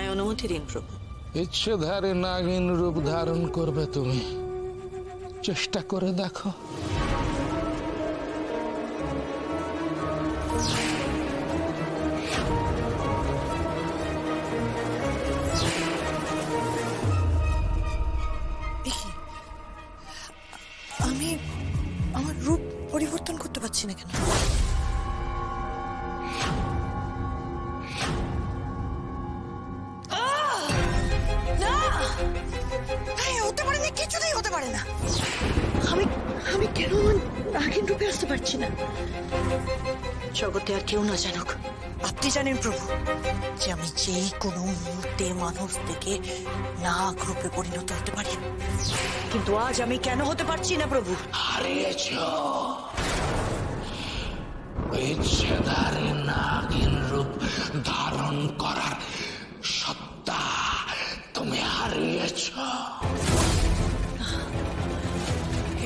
আমায় অনুমতি দিন প্রভু। ইচ্ছেধারী নাগিন রূপ ধারণ করবে তুমি, চেষ্টা করে দেখো। আমি আমার রূপ পরিবর্তন করতে পারছি না কেন? হতে পারে না, কিছুতেই হতে পারে না। আমি কেন নাগিন রূপে আসতে পারছি না? জগতে আর কেউ না জানুক, আপনি জানেন প্রভু যে আমি যে কোনো মুহূর্তে মানুষ থেকে নাগ রূপে পরিণত হতে পারি, কিন্তু আজ আমি কেন হতে পারছি না প্রভু? হারিয়েছ ইচ্ছেধারী নাগিন রূপ ধারণ করার সত্তা তুমি হারিয়েছ।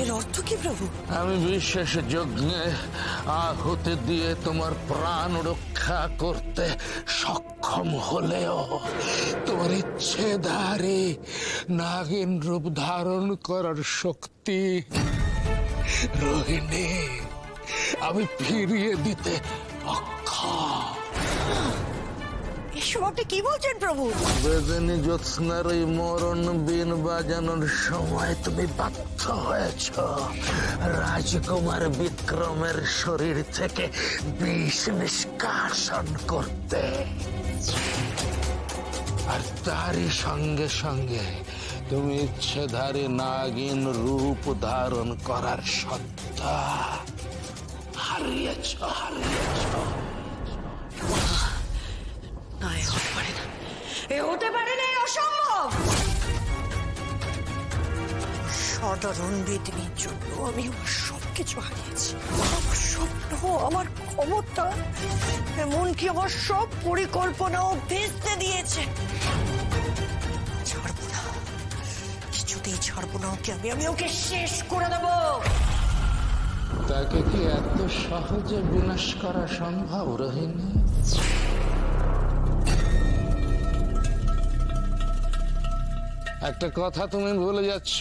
এর অর্থ কি প্রভু? আমি বিশেষ যজ্ঞে আহুতি দিয়ে তোমার প্রাণ রক্ষা করতে সক্ষম হলেও তোমার ইচ্ছেধারী নাগিন রূপ ধারণ করার শক্তি রোহিণী আমি ফিরিয়ে দিতে অক্ষম। এসব আপনি কি বলছেন প্রভু? বেদিনী জ্যোৎস্নার ওই মরণ বিন বাজানোর সময় তুমি বাধ্য হয়েছ রাজকুমার বিক্রমের শরীর থেকে বিষ নিষ্কাশন করতে, আর তারই সঙ্গে সঙ্গে তুমি ইচ্ছেধারী নাগিন রূপ ধারণ করার সত্তা হারিয়েছ। না, এ হতে পারে না, এ হতে পারে না, অসম্ভব। সাধারণ বেদিনীর জন্য আমি আমার সবকিছু হারিয়েছি, আমার স্বপ্ন, আমার ক্ষমতা, এমনকি আমার সব পরিকল্পনাও ভেস্তে দিয়েছে। ছাড়বো না, কিছুতেই ছাড়বো না ওকে। আমি ওকে শেষ করে দেবো। তাকে কি এত সহজে বিনাশ করা সম্ভব রোহিণী? একটা কথা তুমি ভুলে যাচ্ছ,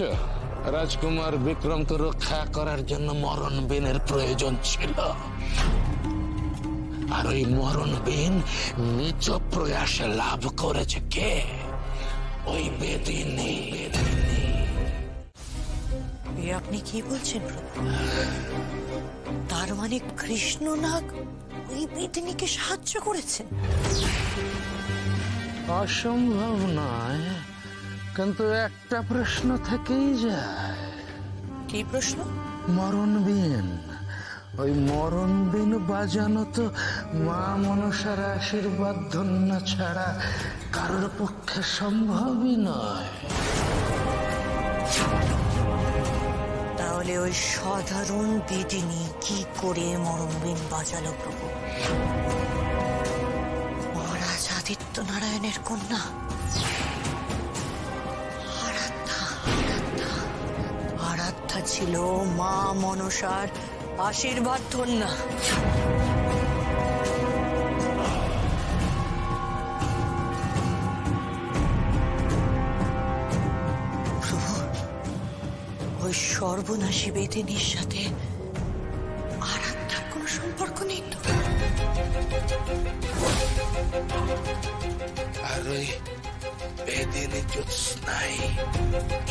রাজকুমার বিক্রমকে রক্ষা করার জন্য মরণ বিনের প্রয়োজন ছিল, আর ওই মরণ বিন নিজ প্রয়াসে লাভ করেছে কে? ওই বেদিনী। আপনি কি বলছেন প্রভু? তার মানে কৃষ্ণনাগ ওই বেদিনীকে সাহায্য করেছেন? অসম্ভব নয়, কিন্তু একটা প্রশ্ন থেকেই যায়। কি প্রশ্ন? মরণ বিন, ওই মরণ বিন বাজানো তো মা মনসার আশীর্বাদ ধন্য ছাড়া কারোর পক্ষে সম্ভবই নয়। তাহলে ওই সাধারণ বেদিনী কি করে মরণ বিন বাজালো প্রভু? মহারাজ আদিত্য নারায়ণের কন্যা আরাধ্যা ছিল মা মনসার আশীর্বাদ ধন্যা। প্রভু, ওই সর্বনাশী বেদিনীর সাথে আরাধ্যার কোনো সম্পর্ক নেই তো? আর ওই বেদিনী জ্যোৎস্নাই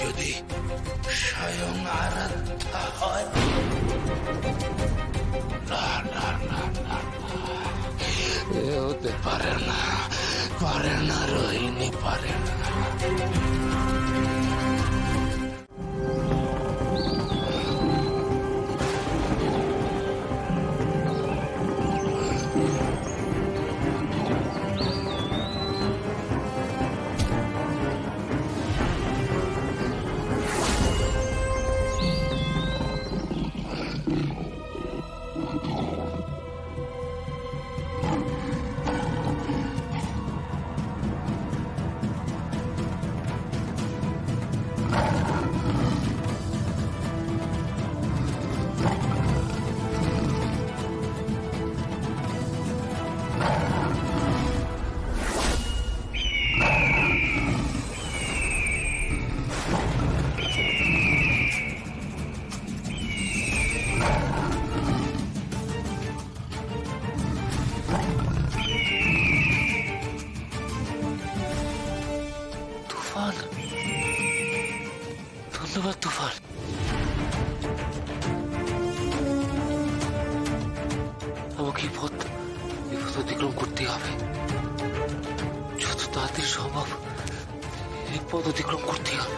যদি স্বয়ং আরাধ্যা হয়? না, এ হতে পারে না, রোহিণী, পারে না। আমাকে এই পথ অতিক্রম করতে হবে। যত তাড়াতাড়ি সম্ভব এই পথ অতিক্রম করতে হবে।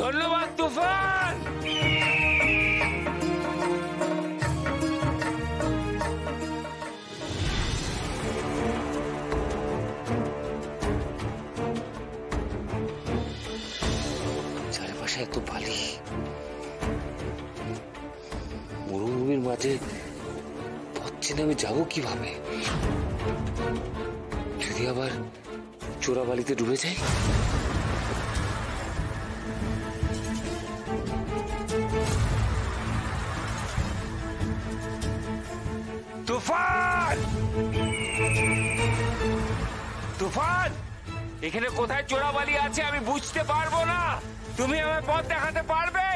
ধন্যবাদ তুফান। চারপাশে এত বালি, মরুভূমির মাঝে পথ চিনে আমি যাবো কিভাবে? যদি আবার চোরা বালিতে ডুবে যাই? তুফান, তুফান, এখানে কোথায় চোরাবালি আছে আমি বুঝতে পারবো না। তুমি আমার পথ দেখাতে পারবে?